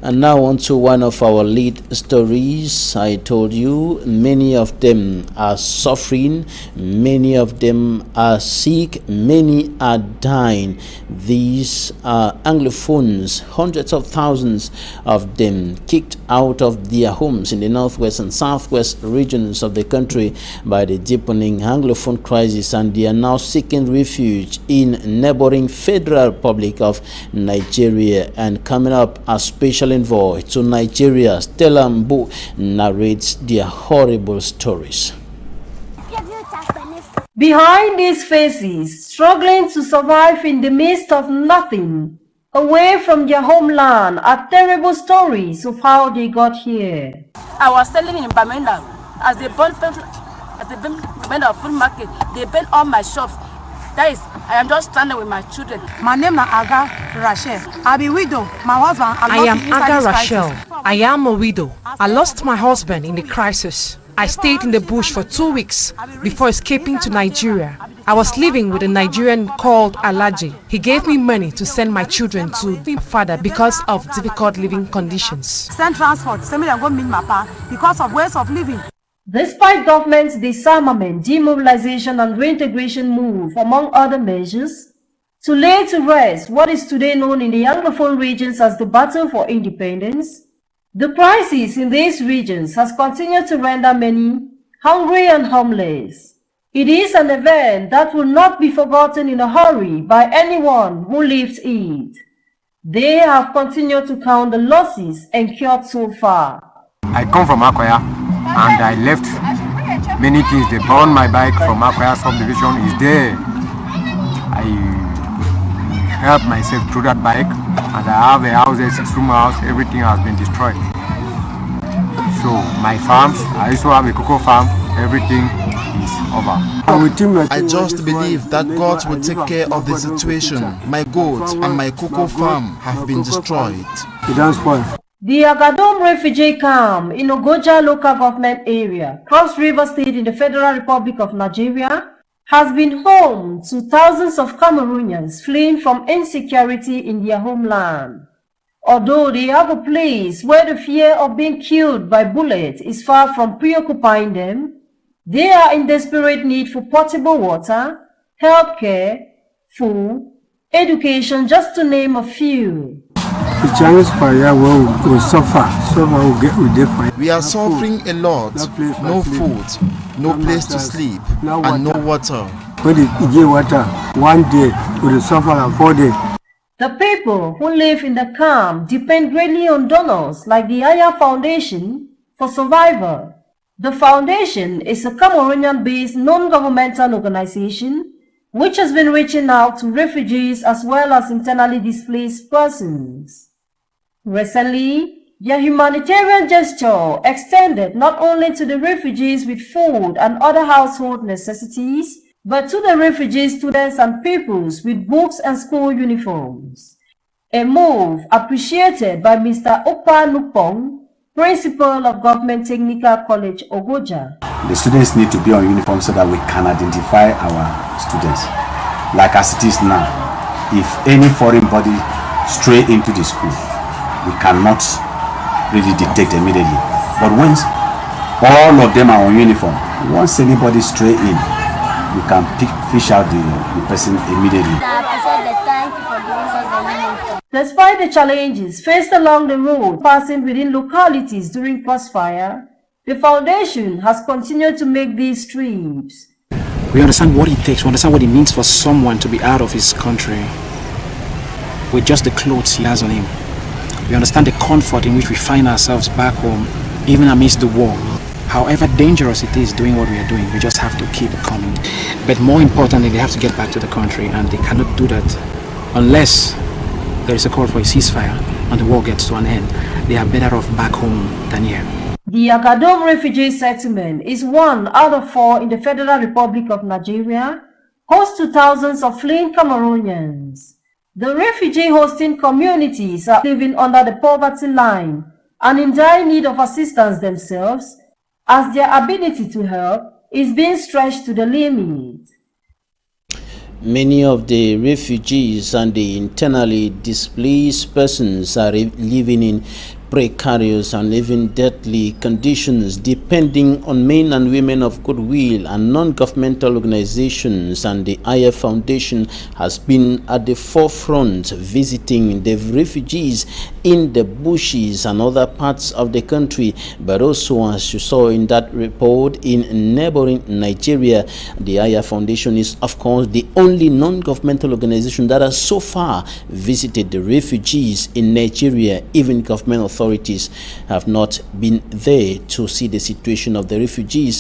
And now on to one of our lead stories. I told you many of them are suffering, many of them are sick, many are dying. These are Anglophones, hundreds of thousands of them kicked out of their homes in the northwest and southwest regions of the country by the deepening Anglophone crisis, and they are now seeking refuge in neighboring Federal Republic of Nigeria. And coming up, a special envoy to Nigeria, Stella Mbu, narrates their horrible stories. Behind these faces, struggling to survive in the midst of nothing, away from their homeland, are terrible stories of how they got here. I was selling in Bamenda as they burn food market. They burn all my shops. That is, I am just standing with my children. My name is Aga Rachel. I'm a widow. My husband. I am Aga Rachel. I am a widow. I lost my husband in the crisis. I stayed in the bush for 2 weeks before escaping to Nigeria. I was living with a Nigerian called Alaji. He gave me money to send my children to the father because of difficult living conditions. Send transport. Send me to go meet my pa because of ways of living. Despite government's disarmament, demobilization and reintegration move, among other measures, to lay to rest what is today known in the Anglophone regions as the battle for independence, the crisis in these regions has continued to render many hungry and homeless. It is an event that will not be forgotten in a hurry by anyone who lives it. They have continued to count the losses incurred so far. I come from Akoya and I left many things. They burned my bike from Akoya subdivision. Is there. I helped myself through that bike, and I have a house, a 6-room house. Everything has been destroyed. So my farms, I also have a cocoa farm. Everything is over. I just believe that God will take care of the situation. My goats and my cocoa farm have been destroyed. The Agadom refugee camp in Ogoja local government area, Cross River State in the Federal Republic of Nigeria, has been home to thousands of Cameroonians fleeing from insecurity in their homeland. Although they have a place where the fear of being killed by bullets is far from preoccupying them, they are in desperate need for potable water, healthcare, food, education, just to name a few. We are suffering a lot. No food, no place to sleep, and no water. One day we will suffer 4 days. The people who live in the camp depend greatly on donors like the AIF Foundation for Survival. The foundation is a Cameroonian-based non-governmental organization which has been reaching out to refugees as well as internally displaced persons. Recently, their humanitarian gesture extended not only to the refugees with food and other household necessities, but to the refugee students and pupils with books and school uniforms. A move appreciated by Mr. Opa Nupong, Principal of Government Technical College, Ogoja. The students need to be on uniform so that we can identify our students. Like as it is now, if any foreign body stray into the school, we cannot really detect immediately. But once all of them are on uniform, once anybody stray in, we can fish out the person immediately. Despite the challenges faced along the road passing within localities during crossfire, the foundation has continued to make these trips. We understand what it takes, we understand what it means for someone to be out of his country with just the clothes he has on him. We understand the comfort in which we find ourselves back home, even amidst the war. However dangerous it is doing what we are doing, we just have to keep coming. But more importantly, they have to get back to the country, and they cannot do that unless there is a call for a ceasefire and the war gets to an end. They are better off back home than here. The Agadom refugee settlement is 1 out of 4 in the Federal Republic of Nigeria, host to thousands of fleeing Cameroonians. The refugee hosting communities are living under the poverty line and in dire need of assistance themselves, as their ability to help is being stretched to the limit. Many of the refugees and the internally displaced persons are living in precarious and even deadly conditions, depending on men and women of goodwill and non-governmental organizations, and the AIF Foundation has been at the forefront visiting the refugees in the bushes and other parts of the country, but also, as you saw in that report, in neighboring Nigeria. The AIF Foundation is, of course, the only non-governmental organization that has so far visited the refugees in Nigeria. Even government authorities have not been there to see the situation of the refugees.